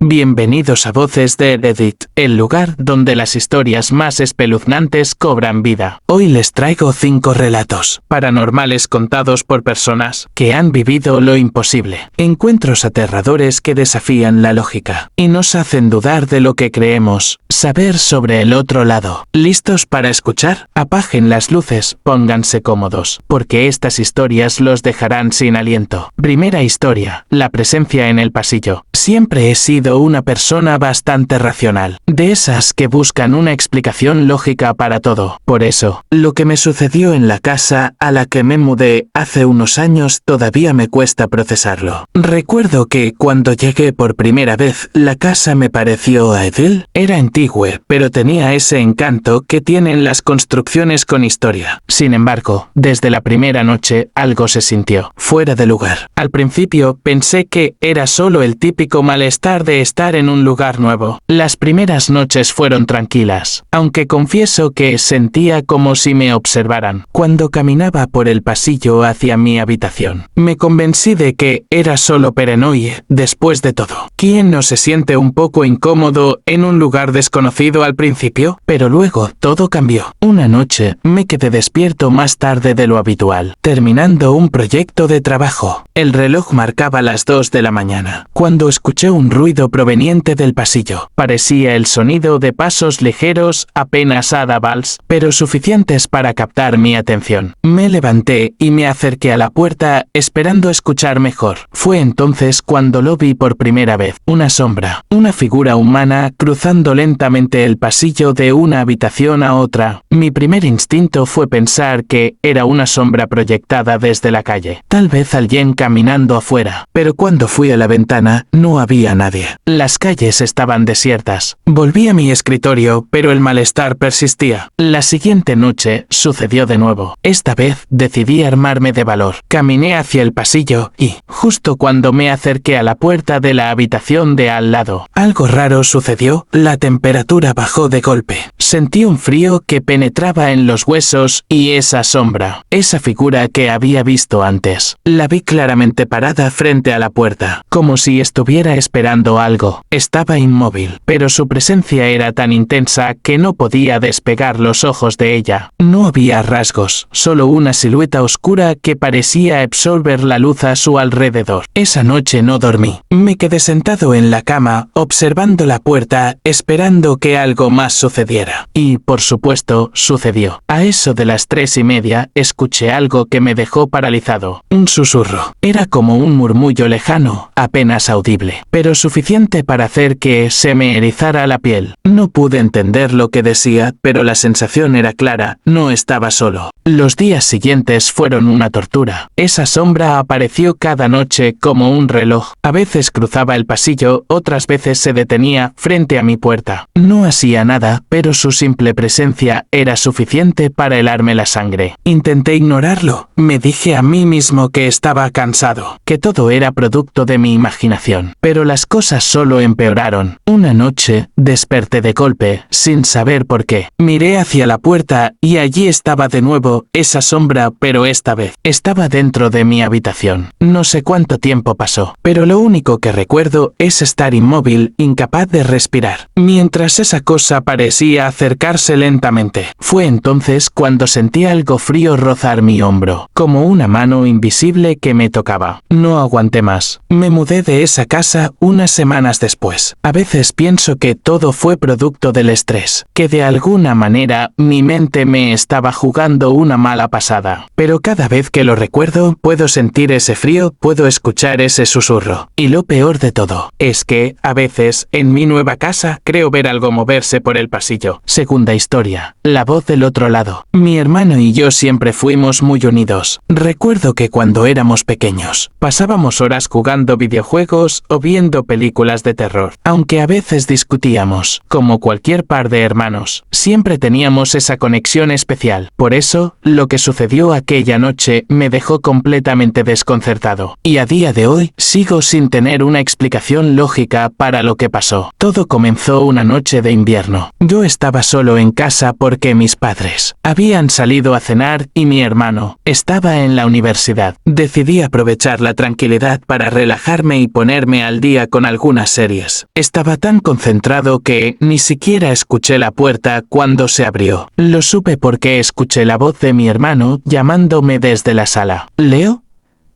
Bienvenidos a Voces de Reddit, el lugar donde las historias más espeluznantes cobran vida. Hoy les traigo 5 relatos paranormales contados por personas que han vivido lo imposible. Encuentros aterradores que desafían la lógica y nos hacen dudar de lo que creemos saber sobre el otro lado. ¿Listos para escuchar? Apaguen las luces, pónganse cómodos, porque estas historias los dejarán sin aliento. Primera historia: la presencia en el pasillo. Siempre he sido una persona bastante racional, de esas que buscan una explicación lógica para todo. Por eso, lo que me sucedió en la casa a la que me mudé hace unos años todavía me cuesta procesarlo. Recuerdo que cuando llegué por primera vez, la casa me pareció idílica. Era antigua, pero tenía ese encanto que tienen las construcciones con historia. Sin embargo, desde la primera noche, algo se sintió fuera de lugar. Al principio, pensé que era solo el típico malestar de estar en un lugar nuevo. Las primeras noches fueron tranquilas, aunque confieso que sentía como si me observaran. Cuando caminaba por el pasillo hacia mi habitación, me convencí de que era solo paranoia. Después de todo, ¿quién no se siente un poco incómodo en un lugar desconocido al principio? Pero luego todo cambió. Una noche me quedé despierto más tarde de lo habitual, terminando un proyecto de trabajo. El reloj marcaba las 2 de la mañana, cuando escuché un ruido proveniente del pasillo. Parecía el sonido de pasos ligeros, apenas audibles, pero suficientes para captar mi atención. Me levanté y me acerqué a la puerta, esperando escuchar mejor. Fue entonces cuando lo vi por primera vez. Una sombra, una figura humana cruzando lentamente el pasillo de una habitación a otra. Mi primer instinto fue pensar que era una sombra proyectada desde la calle. Tal vez alguien caminando afuera. Pero cuando fui a la ventana, no había nadie. Las calles estaban desiertas. Volví a mi escritorio, pero el malestar persistía. La siguiente noche sucedió de nuevo. Esta vez decidí armarme de valor. Caminé hacia el pasillo y, justo cuando me acerqué a la puerta de la habitación de al lado, algo raro sucedió. La temperatura bajó de golpe. Sentí un frío que penetraba en los huesos y esa sombra, esa figura que había visto antes, la vi claramente parada frente a la puerta, como si estuviera esperando algo. Estaba inmóvil, pero su presencia era tan intensa que no podía despegar los ojos de ella. No había rasgos, solo una silueta oscura que parecía absorber la luz a su alrededor. Esa noche no dormí. Me quedé sentado en la cama, observando la puerta, esperando que algo más sucediera. Y, por supuesto, sucedió. A eso de las 3:30, escuché algo que me dejó paralizado. Un susurro. Era como un murmullo lejano, apenas audible, pero suficiente para hacer que se me erizara la piel. No pude entender lo que decía, pero la sensación era clara, no estaba solo. Los días siguientes fueron una tortura. Esa sombra apareció cada noche como un reloj. A veces cruzaba el pasillo, otras veces se detenía frente a mi puerta. No hacía nada, pero su simple presencia era suficiente para helarme la sangre. Intenté ignorarlo. Me dije a mí mismo que estaba cansado, que todo era producto de mi imaginación. Pero las cosas solo empeoraron. Una noche, desperté de golpe, sin saber por qué. Miré hacia la puerta y allí estaba de nuevo esa sombra, pero esta vez estaba dentro de mi habitación. No sé cuánto tiempo pasó, pero lo único que recuerdo es estar inmóvil, incapaz de respirar, mientras esa cosa parecía acercarse lentamente. Fue entonces cuando sentí algo frío rozar mi hombro, como una mano invisible que me tocaba. No aguanté más. Me mudé de esa casa unas semanas después. A veces pienso que todo fue producto del estrés, que de alguna manera mi mente me estaba jugando una mala pasada. Pero cada vez que lo recuerdo, puedo sentir ese frío, puedo escuchar ese susurro. Y lo peor de todo, es que, a veces, en mi nueva casa, creo ver algo moverse por el pasillo. Segunda historia: la voz del otro lado. Mi hermano y yo siempre fuimos muy unidos. Recuerdo que cuando éramos pequeños, pasábamos horas jugando videojuegos o viendo películas de terror. Aunque a veces discutíamos, como cualquier par de hermanos, siempre teníamos esa conexión especial. Por eso, lo que sucedió aquella noche me dejó completamente desconcertado. Y a día de hoy, sigo sin tener una explicación lógica para lo que pasó. Todo comenzó una noche de invierno. Yo estaba solo en casa porque mis padres habían salido a cenar y mi hermano estaba en la universidad. Decidí aprovechar la tranquilidad para relajarme y ponerme al día con algunas unas series. Estaba tan concentrado que ni siquiera escuché la puerta cuando se abrió. Lo supe porque escuché la voz de mi hermano llamándome desde la sala. «¿Leo?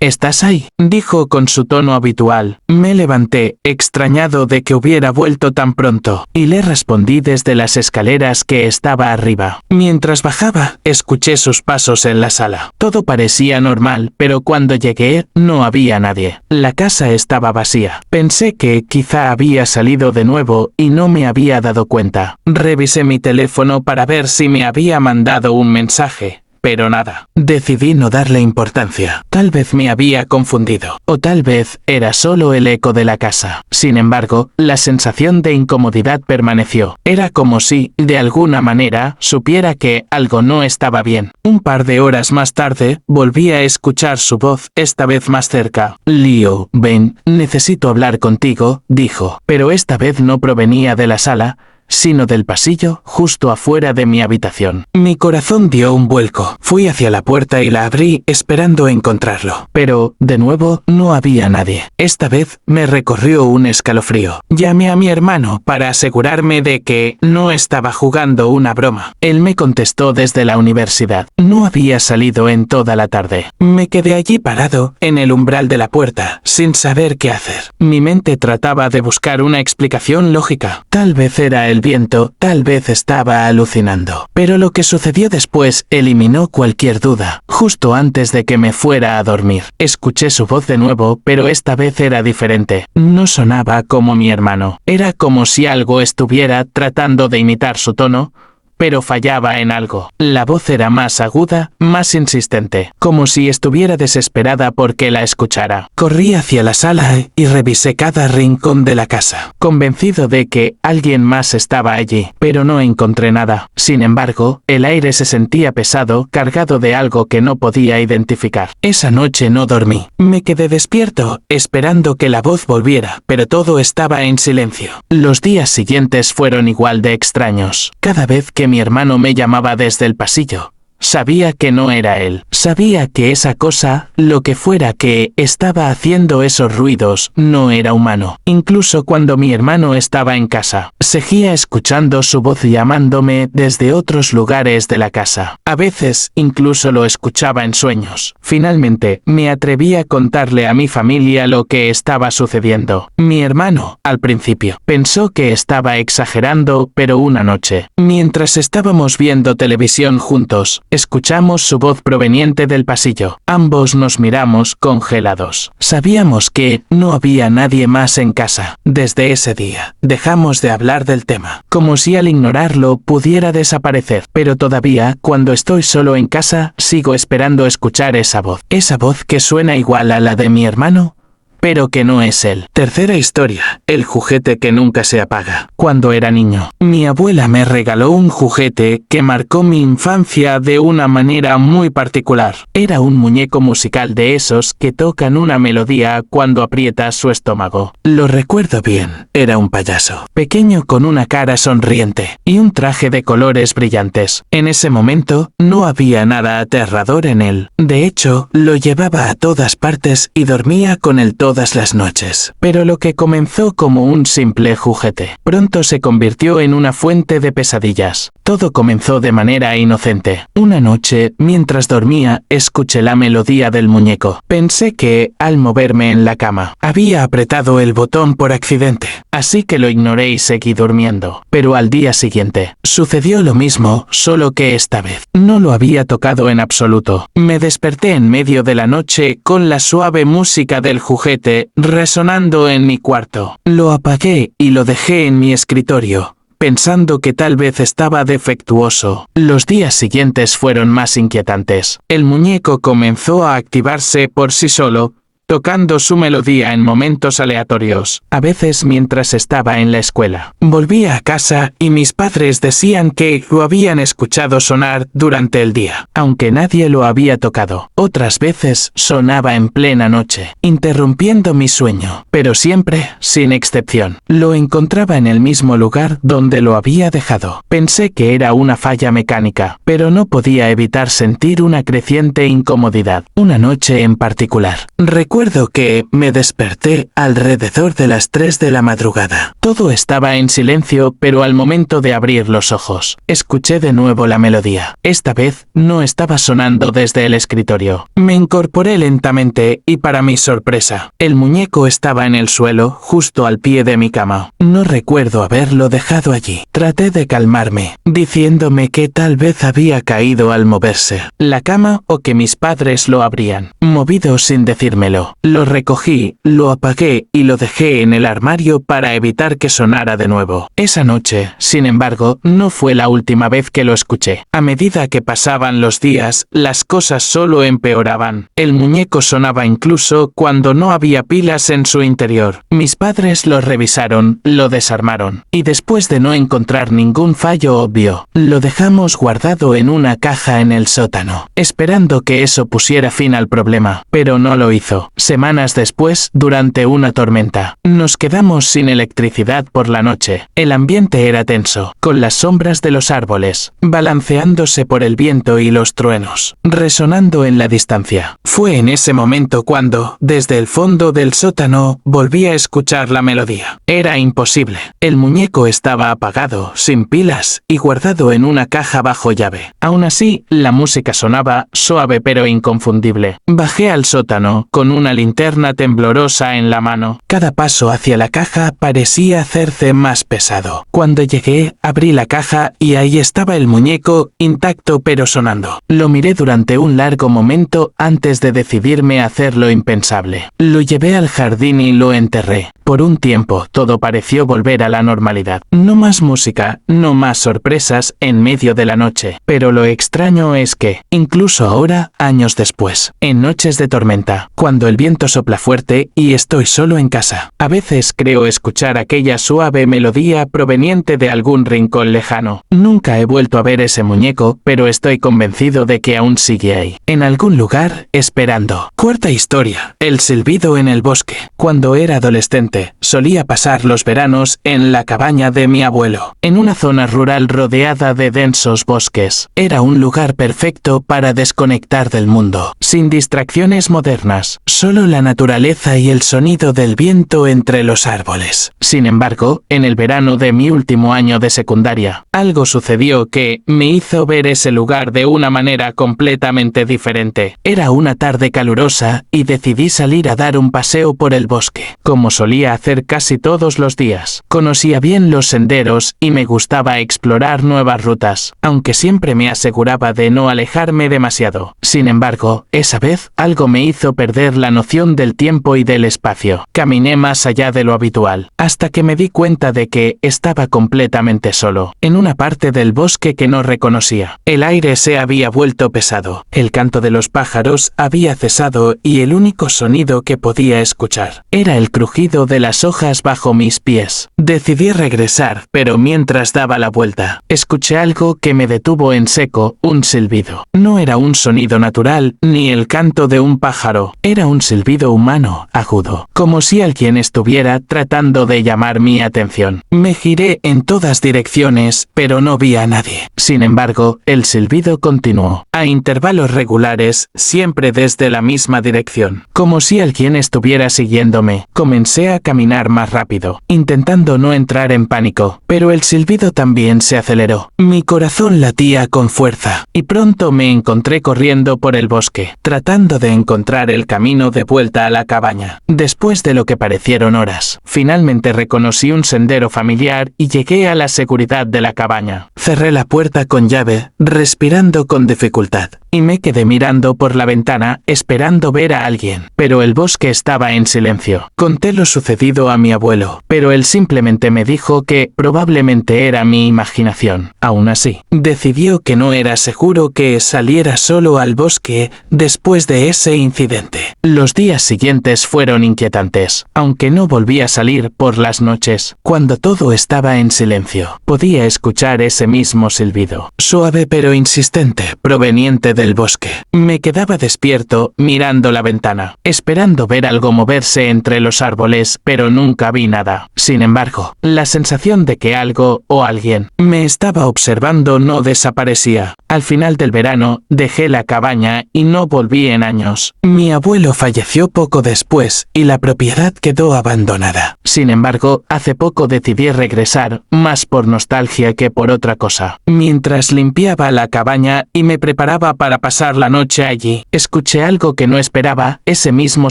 ¿Estás ahí?», dijo con su tono habitual. Me levanté, extrañado de que hubiera vuelto tan pronto, y le respondí desde las escaleras que estaba arriba. Mientras bajaba, escuché sus pasos en la sala. Todo parecía normal, pero cuando llegué, no había nadie. La casa estaba vacía. Pensé que quizá había salido de nuevo y no me había dado cuenta. Revisé mi teléfono para ver si me había mandado un mensaje. Pero nada. Decidí no darle importancia. Tal vez me había confundido. O tal vez era solo el eco de la casa. Sin embargo, la sensación de incomodidad permaneció. Era como si, de alguna manera, supiera que algo no estaba bien. Un par de horas más tarde, volví a escuchar su voz, esta vez más cerca. «Leo, ven, necesito hablar contigo», dijo. Pero esta vez no provenía de la sala, sino del pasillo, justo afuera de mi habitación. Mi corazón dio un vuelco. Fui hacia la puerta y la abrí, esperando encontrarlo. Pero, de nuevo, no había nadie. Esta vez, me recorrió un escalofrío. Llamé a mi hermano para asegurarme de que no estaba jugando una broma. Él me contestó desde la universidad. No había salido en toda la tarde. Me quedé allí parado, en el umbral de la puerta, sin saber qué hacer. Mi mente trataba de buscar una explicación lógica. Tal vez era el viento, tal vez estaba alucinando. Pero lo que sucedió después eliminó cualquier duda. Justo antes de que me fuera a dormir, escuché su voz de nuevo, pero esta vez era diferente. No sonaba como mi hermano. Era como si algo estuviera tratando de imitar su tono, pero fallaba en algo. La voz era más aguda, más insistente, como si estuviera desesperada porque la escuchara. Corrí hacia la sala y revisé cada rincón de la casa, convencido de que alguien más estaba allí, pero no encontré nada. Sin embargo, el aire se sentía pesado, cargado de algo que no podía identificar. Esa noche no dormí. Me quedé despierto, esperando que la voz volviera, pero todo estaba en silencio. Los días siguientes fueron igual de extraños. Cada vez que mi hermano me llamaba desde el pasillo, sabía que no era él. Sabía que esa cosa, lo que fuera que estaba haciendo esos ruidos, no era humano. Incluso cuando mi hermano estaba en casa, seguía escuchando su voz llamándome desde otros lugares de la casa. A veces, incluso lo escuchaba en sueños. Finalmente, me atreví a contarle a mi familia lo que estaba sucediendo. Mi hermano, al principio, pensó que estaba exagerando, pero una noche, mientras estábamos viendo televisión juntos, escuchamos su voz proveniente del pasillo. Ambos nos miramos congelados. Sabíamos que no había nadie más en casa. Desde ese día, dejamos de hablar del tema, como si al ignorarlo pudiera desaparecer. Pero todavía, cuando estoy solo en casa, sigo esperando escuchar esa voz. Esa voz que suena igual a la de mi hermano, pero que no es él. Tercera historia, el juguete que nunca se apaga. Cuando era niño, mi abuela me regaló un juguete que marcó mi infancia de una manera muy particular. Era un muñeco musical de esos que tocan una melodía cuando aprietas su estómago. Lo recuerdo bien, era un payaso, pequeño con una cara sonriente y un traje de colores brillantes. En ese momento, no había nada aterrador en él. De hecho, lo llevaba a todas partes y dormía con él todas las noches. Pero lo que comenzó como un simple juguete, pronto se convirtió en una fuente de pesadillas. Todo comenzó de manera inocente. Una noche, mientras dormía, escuché la melodía del muñeco. Pensé que, al moverme en la cama, había apretado el botón por accidente, así que lo ignoré y seguí durmiendo. Pero al día siguiente, sucedió lo mismo, solo que esta vez no lo había tocado en absoluto. Me desperté en medio de la noche con la suave música del juguete resonando en mi cuarto. Lo apagué y lo dejé en mi escritorio, pensando que tal vez estaba defectuoso. Los días siguientes fueron más inquietantes. El muñeco comenzó a activarse por sí solo, tocando su melodía en momentos aleatorios, a veces mientras estaba en la escuela. Volví a casa y mis padres decían que lo habían escuchado sonar durante el día, aunque nadie lo había tocado. Otras veces sonaba en plena noche, interrumpiendo mi sueño, pero siempre, sin excepción, lo encontraba en el mismo lugar donde lo había dejado. Pensé que era una falla mecánica, pero no podía evitar sentir una creciente incomodidad. Una noche en particular, recuerdo Recuerdo que me desperté alrededor de las 3 de la madrugada. Todo estaba en silencio, pero al momento de abrir los ojos, escuché de nuevo la melodía. Esta vez no estaba sonando desde el escritorio. Me incorporé lentamente y para mi sorpresa, el muñeco estaba en el suelo, justo al pie de mi cama. No recuerdo haberlo dejado allí. Traté de calmarme, diciéndome que tal vez había caído al moverse la cama o que mis padres lo habrían movido sin decírmelo. Lo recogí, lo apagué y lo dejé en el armario para evitar que sonara de nuevo. Esa noche, sin embargo, no fue la última vez que lo escuché. A medida que pasaban los días, las cosas solo empeoraban. El muñeco sonaba incluso cuando no había pilas en su interior. Mis padres lo revisaron, lo desarmaron, y después de no encontrar ningún fallo obvio, lo dejamos guardado en una caja en el sótano, esperando que eso pusiera fin al problema, pero no lo hizo. Semanas después, durante una tormenta, nos quedamos sin electricidad por la noche. El ambiente era tenso, con las sombras de los árboles, balanceándose por el viento y los truenos, resonando en la distancia. Fue en ese momento cuando, desde el fondo del sótano, volví a escuchar la melodía. Era imposible. El muñeco estaba apagado, sin pilas, y guardado en una caja bajo llave. Aún así, la música sonaba, suave pero inconfundible. Bajé al sótano, con una linterna temblorosa en la mano. Cada paso hacia la caja parecía hacerse más pesado. Cuando llegué, abrí la caja y ahí estaba el muñeco, intacto pero sonando. Lo miré durante un largo momento antes de decidirme a hacer lo impensable. Lo llevé al jardín y lo enterré. Por un tiempo, todo pareció volver a la normalidad. No más música, no más sorpresas en medio de la noche. Pero lo extraño es que, incluso ahora, años después, en noches de tormenta, cuando el viento sopla fuerte y estoy solo en casa, a veces creo escuchar aquella suave melodía proveniente de algún rincón lejano. Nunca he vuelto a ver ese muñeco, pero estoy convencido de que aún sigue ahí, en algún lugar, esperando. Cuarta historia. El silbido en el bosque. Cuando era adolescente, solía pasar los veranos en la cabaña de mi abuelo, en una zona rural rodeada de densos bosques. Era un lugar perfecto para desconectar del mundo, sin distracciones modernas, solo la naturaleza y el sonido del viento entre los árboles. Sin embargo, en el verano de mi último año de secundaria, algo sucedió que me hizo ver ese lugar de una manera completamente diferente. Era una tarde calurosa y decidí salir a dar un paseo por el bosque, como solía hacer casi todos los días. Conocía bien los senderos y me gustaba explorar nuevas rutas, aunque siempre me aseguraba de no alejarme demasiado. Sin embargo, esa vez algo me hizo perder la noción del tiempo y del espacio. Caminé más allá de lo habitual, hasta que me di cuenta de que estaba completamente solo, en una parte del bosque que no reconocía. El aire se había vuelto pesado, el canto de los pájaros había cesado y el único sonido que podía escuchar era el crujido de las hojas bajo mis pies. Decidí regresar, pero mientras daba la vuelta, escuché algo que me detuvo en seco, un silbido. No era un sonido natural, ni el canto de un pájaro. Era un silbido humano, agudo, como si alguien estuviera tratando de llamar mi atención. Me giré en todas direcciones, pero no vi a nadie. Sin embargo, el silbido continuó, a intervalos regulares, siempre desde la misma dirección, como si alguien estuviera siguiéndome. Comencé a caminar más rápido, intentando no entrar en pánico, pero el silbido también se aceleró. Mi corazón latía con fuerza, y pronto me encontré corriendo por el bosque, tratando de encontrar el camino de vuelta a la cabaña. Después de lo que parecieron horas, finalmente reconocí un sendero familiar y llegué a la seguridad de la cabaña. Cerré la puerta con llave, respirando con dificultad, y me quedé mirando por la ventana, esperando ver a alguien. Pero el bosque estaba en silencio. Conté lo sucedido a mi abuelo, pero él simplemente me dijo que probablemente era mi imaginación. Aún así, decidió que no era seguro que saliera solo al bosque después de ese incidente. Los días siguientes fueron inquietantes, aunque no volví a salir por las noches. Cuando todo estaba en silencio, podía escuchar ese mismo silbido, suave pero insistente, proveniente del bosque. Me quedaba despierto, mirando la ventana, esperando ver algo moverse entre los árboles, pero nunca vi nada. Sin embargo, la sensación de que algo o alguien me estaba observando no desaparecía. Al final del verano, dejé la cabaña y no volví en años. Mi abuelo falleció poco después y la propiedad quedó abandonada. Sin embargo, hace poco decidí regresar, más por nostalgia que por otra cosa. Mientras limpiaba la cabaña y me preparaba para pasar la noche allí, escuché algo que no esperaba, ese mismo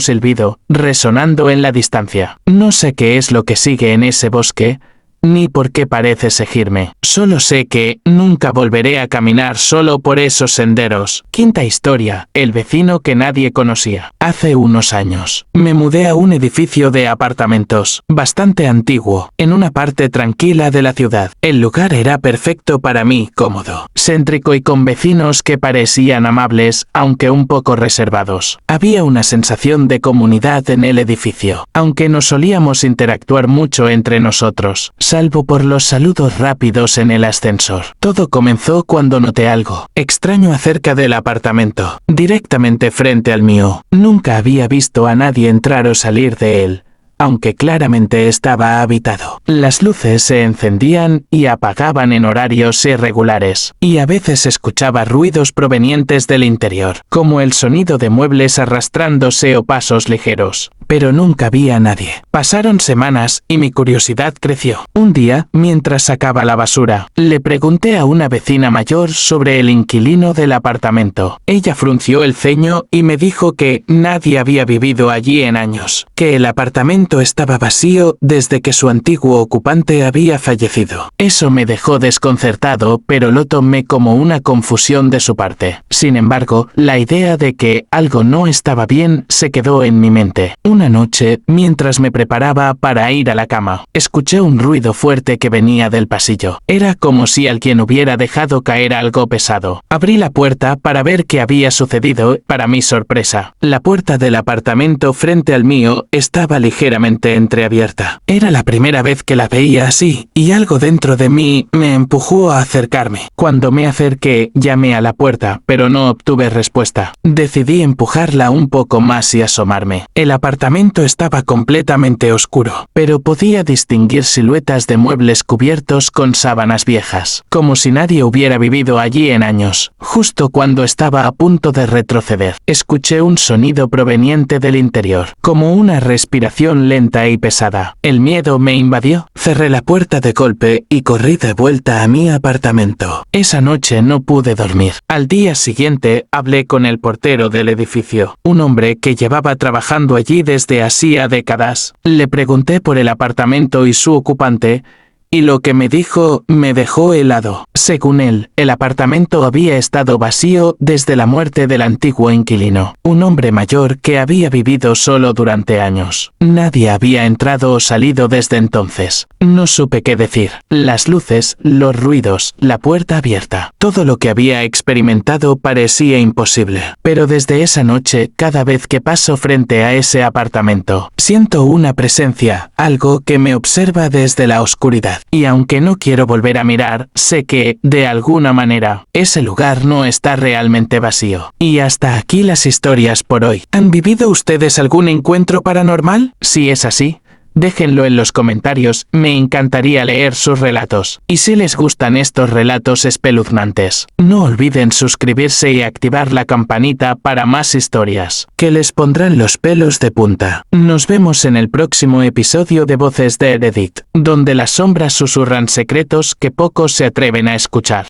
silbido, resonando en la distancia. No sé qué es lo que sigue en ese bosque, ni por qué parece seguirme. Solo sé que nunca volveré a caminar solo por esos senderos. Quinta historia, el vecino que nadie conocía. Hace unos años, me mudé a un edificio de apartamentos, bastante antiguo, en una parte tranquila de la ciudad. El lugar era perfecto para mí, cómodo, céntrico y con vecinos que parecían amables, aunque un poco reservados. Había una sensación de comunidad en el edificio, aunque no solíamos interactuar mucho entre nosotros, salvo por los saludos rápidos en el ascensor. Todo comenzó cuando noté algo extraño acerca del apartamento, directamente frente al mío. Nunca había visto a nadie entrar o salir de él, aunque claramente estaba habitado. Las luces se encendían y apagaban en horarios irregulares, y a veces escuchaba ruidos provenientes del interior, como el sonido de muebles arrastrándose o pasos ligeros. Pero nunca vi a nadie. Pasaron semanas y mi curiosidad creció. Un día, mientras sacaba la basura, le pregunté a una vecina mayor sobre el inquilino del apartamento. Ella frunció el ceño y me dijo que nadie había vivido allí en años, que el apartamento estaba vacío desde que su antiguo ocupante había fallecido. Eso me dejó desconcertado, pero lo tomé como una confusión de su parte. Sin embargo, la idea de que algo no estaba bien se quedó en mi mente. Una noche, mientras me preparaba para ir a la cama, escuché un ruido fuerte que venía del pasillo. Era como si alguien hubiera dejado caer algo pesado. Abrí la puerta para ver qué había sucedido. Para mi sorpresa, la puerta del apartamento frente al mío estaba ligeramente entreabierta. Era la primera vez que la veía así, y algo dentro de mí me empujó a acercarme. Cuando me acerqué, llamé a la puerta, pero no obtuve respuesta. Decidí empujarla un poco más y asomarme. El apartamento estaba completamente oscuro, pero podía distinguir siluetas de muebles cubiertos con sábanas viejas, como si nadie hubiera vivido allí en años. Justo cuando estaba a punto de retroceder, escuché un sonido proveniente del interior, como una respiración lenta y pesada. El miedo me invadió, cerré la puerta de golpe y corrí de vuelta a mi apartamento. Esa noche no pude dormir. Al día siguiente, hablé con el portero del edificio, un hombre que llevaba trabajando allí desde hacía décadas. Le pregunté por el apartamento y su ocupante, y lo que me dijo me dejó helado. Según él, el apartamento había estado vacío desde la muerte del antiguo inquilino, un hombre mayor que había vivido solo durante años. Nadie había entrado o salido desde entonces. No supe qué decir. Las luces, los ruidos, la puerta abierta. Todo lo que había experimentado parecía imposible. Pero desde esa noche, cada vez que paso frente a ese apartamento, siento una presencia, algo que me observa desde la oscuridad. Y aunque no quiero volver a mirar, sé que, de alguna manera, ese lugar no está realmente vacío. Y hasta aquí las historias por hoy. ¿Han vivido ustedes algún encuentro paranormal? Si es así, déjenlo en los comentarios, me encantaría leer sus relatos. Y si les gustan estos relatos espeluznantes, no olviden suscribirse y activar la campanita para más historias, que les pondrán los pelos de punta. Nos vemos en el próximo episodio de Voces de Reddit, donde las sombras susurran secretos que pocos se atreven a escuchar.